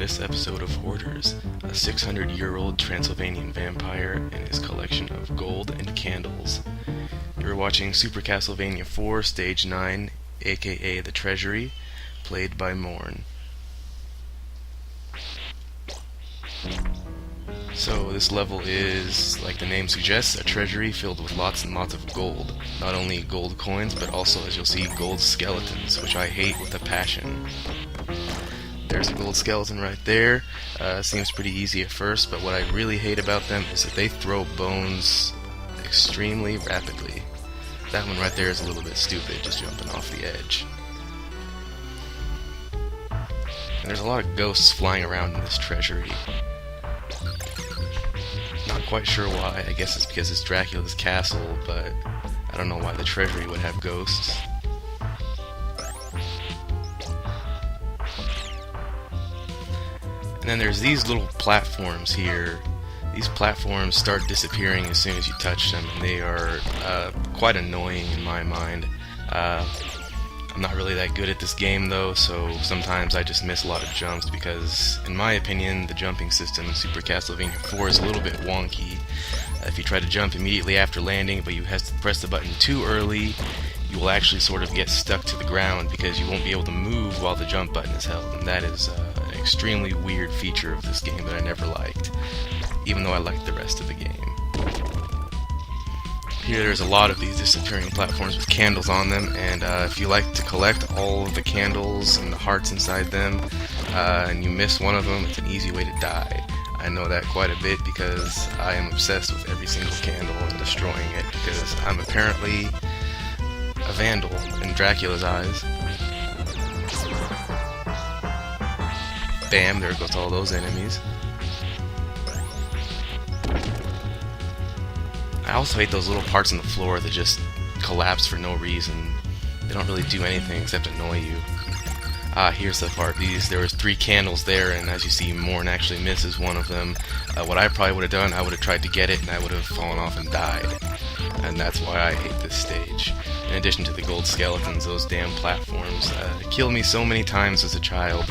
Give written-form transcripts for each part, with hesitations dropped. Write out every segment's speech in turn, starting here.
this episode of Hoarders, a 600-year-old Transylvanian vampire and his collection of gold and candles. You're watching Super Castlevania 4 Stage 9, aka The Treasury, played by Morn. So this level is, like the name suggests, a treasury filled with lots and lots of gold. Not only gold coins, but also, as you'll see, gold skeletons, which I hate with a passion. There's a gold skeleton right there. Seems pretty easy at first, but what I really hate about them is that they throw bones extremely rapidly. That one right there is a little bit stupid, just jumping off the edge. And there's a lot of ghosts flying around in this treasury. Not quite sure why. I guess it's because it's Dracula's castle, but I don't know why the treasury would have ghosts. And then there's these little platforms here. These platforms start disappearing as soon as you touch them, and they are quite annoying in my mind. I'm not really that good at this game though, so sometimes I just miss a lot of jumps because, in my opinion, the jumping system in Super Castlevania 4 is a little bit wonky. If you try to jump immediately after landing, but you have to press the button too early, you will actually sort of get stuck to the ground because you won't be able to move while the jump button is held, and that is an extremely weird feature of this game that I never liked, even though I liked the rest of the game. Here there's a lot of these disappearing platforms with candles on them, and if you like to collect all of the candles and the hearts inside them, and you miss one of them, it's an easy way to die. I know that quite a bit because I am obsessed with every single candle and destroying it because I'm apparently a vandal in Dracula's eyes. Bam, there goes all those enemies. I also hate those little parts on the floor that just collapse for no reason. They don't really do anything except annoy you. Here's the part. There was 3 candles there, and as you see, Morn actually misses one of them. What I probably would have done, I would have tried to get it, and I would have fallen off and died. And that's why I hate this stage. In addition to the gold skeletons, those damn platforms killed me so many times as a child.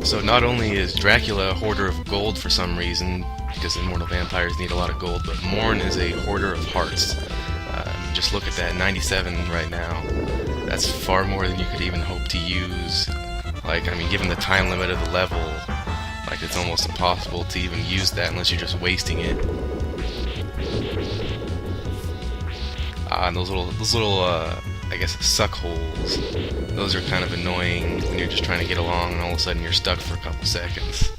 So not only is Dracula a hoarder of gold for some reason, because immortal vampires need a lot of gold, but Morn is a hoarder of hearts. Just look at that, 97 right now. That's far more than you could even hope to use. Like, I mean, given the time limit of the level, like, it's almost impossible to even use that unless you're just wasting it. And those little, I guess, suck holes. Those are kind of annoying when you're just trying to get along and all of a sudden you're stuck for a couple seconds.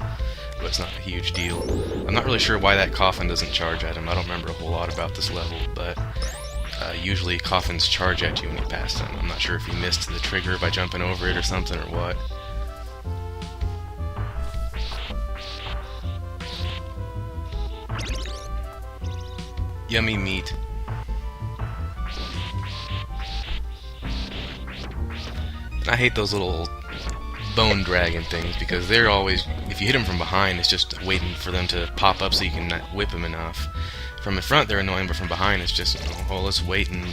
But it's not a huge deal. I'm not really sure why that coffin doesn't charge at him. I don't remember a whole lot about this level, but usually coffins charge at you when you pass them. I'm not sure if you missed the trigger by jumping over it or something or what. Yummy meat. I hate those little bone dragon things because they're always, if you hit them from behind, it's just waiting for them to pop up so you can whip them enough. From the front they're annoying, but from behind it's just, oh, let's wait and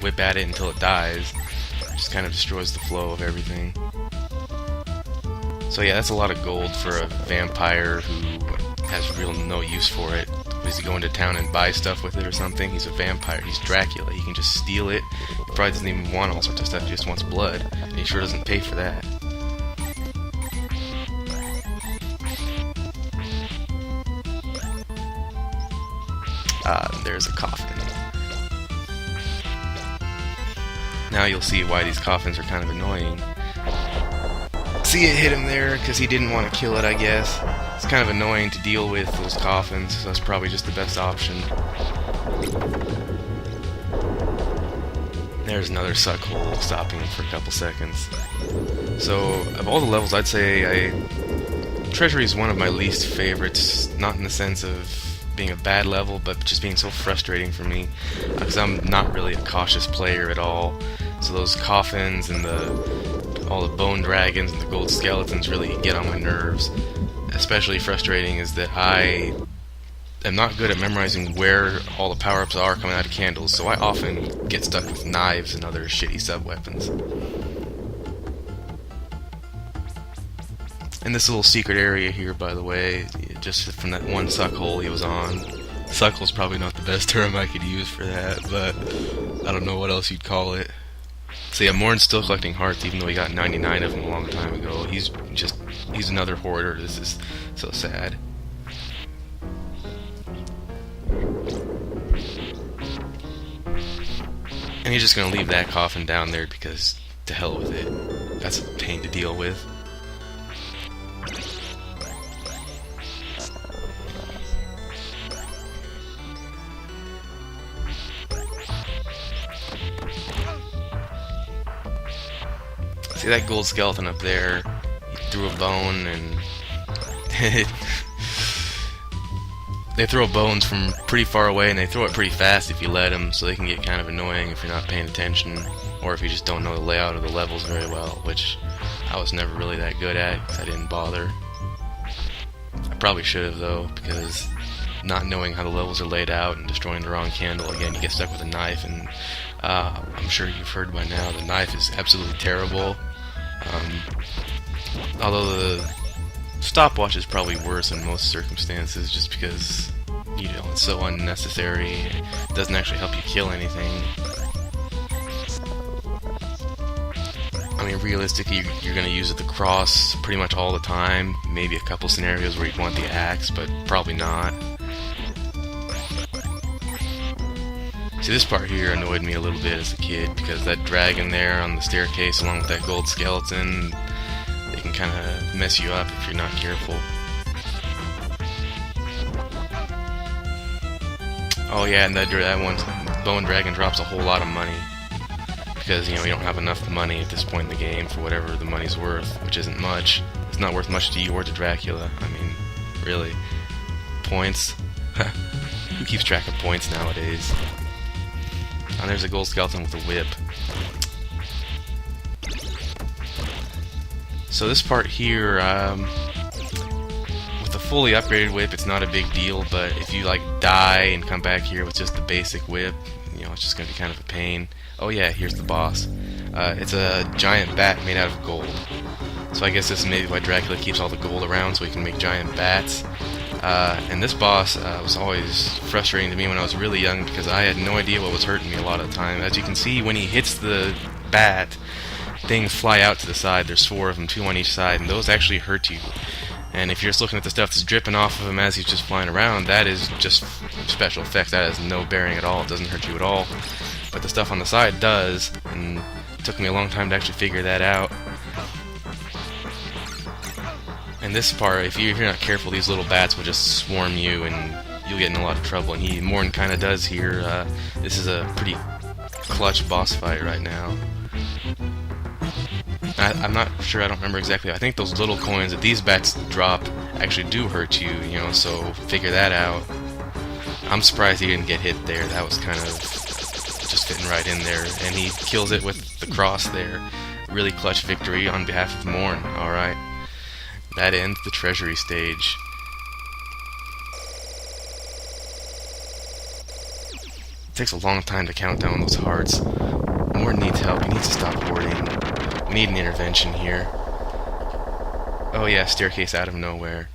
whip at it until it dies. It just kind of destroys the flow of everything. So yeah, that's a lot of gold for a vampire who has real no use for it. Does he go into town and buy stuff with it or something? He's a vampire. He's Dracula. He can just steal it. He probably doesn't even want all sorts of stuff. He just wants blood. And he sure doesn't pay for that. There's a coffin. Now you'll see why these coffins are kind of annoying. See, it hit him there because he didn't want to kill it, I guess. It's kind of annoying to deal with, those coffins, so that's probably just the best option. There's another suck hole stopping for a couple seconds. So, of all the levels, I'd say Treasury is one of my least favorites, not in the sense of being a bad level, but just being so frustrating for me, because I'm not really a cautious player at all. So those coffins and all the bone dragons and the gold skeletons really get on my nerves. Especially frustrating is that I am not good at memorizing where all the power-ups are coming out of candles, so I often get stuck with knives and other shitty sub-weapons. And this little secret area here, by the way, just from that one suck hole he was on. Suck hole's probably not the best term I could use for that, but I don't know what else you'd call it. So yeah, Morn's still collecting hearts, even though he got 99 of them a long time ago. He's another hoarder. This is so sad. And he's just gonna leave that coffin down there because to hell with it. That's a pain to deal with. See that gold skeleton up there? He threw a bone and they throw bones from pretty far away, and they throw it pretty fast if you let them, so they can get kind of annoying if you're not paying attention, or if you just don't know the layout of the levels very well, which I was never really that good at because I didn't bother. I probably should have though, because not knowing how the levels are laid out and destroying the wrong candle, again, you get stuck with a knife, and I'm sure you've heard by now the knife is absolutely terrible. Although the stopwatch is probably worse in most circumstances, just because, you know, it's so unnecessary. It doesn't actually help you kill anything. I mean, realistically, you're going to use the cross pretty much all the time. Maybe a couple scenarios where you'd want the axe, but probably not. See, this part here annoyed me a little bit as a kid, because that dragon there on the staircase along with that gold skeleton, they can kind of mess you up if you're not careful. Oh yeah, and that one bone dragon drops a whole lot of money, because, you know, you don't have enough money at this point in the game for whatever the money's worth, which isn't much. It's not worth much to you or to Dracula. I mean, really. Points? Who keeps track of points nowadays? And there's a gold skeleton with a whip. So this part here, with the fully upgraded whip, it's not a big deal, but if you like die and come back here with just the basic whip, you know, it's just going to be kind of a pain. Oh yeah, here's the boss. It's a giant bat made out of gold. So I guess this is maybe why Dracula keeps all the gold around, so he can make giant bats. And this boss was always frustrating to me when I was really young, because I had no idea what was hurting me a lot of the time. As you can see, when he hits the bat, things fly out to the side. There's 4 of them, 2 on each side, and those actually hurt you. And if you're just looking at the stuff that's dripping off of him as he's just flying around, that is just special effects. That has no bearing at all. It doesn't hurt you at all. But the stuff on the side does, and it took me a long time to actually figure that out. And this part, if you're not careful, these little bats will just swarm you, and you'll get in a lot of trouble. And Morn kind of does here. This is a pretty clutch boss fight right now. I'm not sure, I don't remember exactly. I think those little coins that these bats drop actually do hurt you, you know, so figure that out. I'm surprised he didn't get hit there. That was kind of just fitting right in there. And he kills it with the cross there. Really clutch victory on behalf of Morn. Alright. That ends the treasury stage. It takes a long time to count down those hearts. Morn needs help. He needs to stop hoarding. We need an intervention here. Oh yeah, staircase out of nowhere.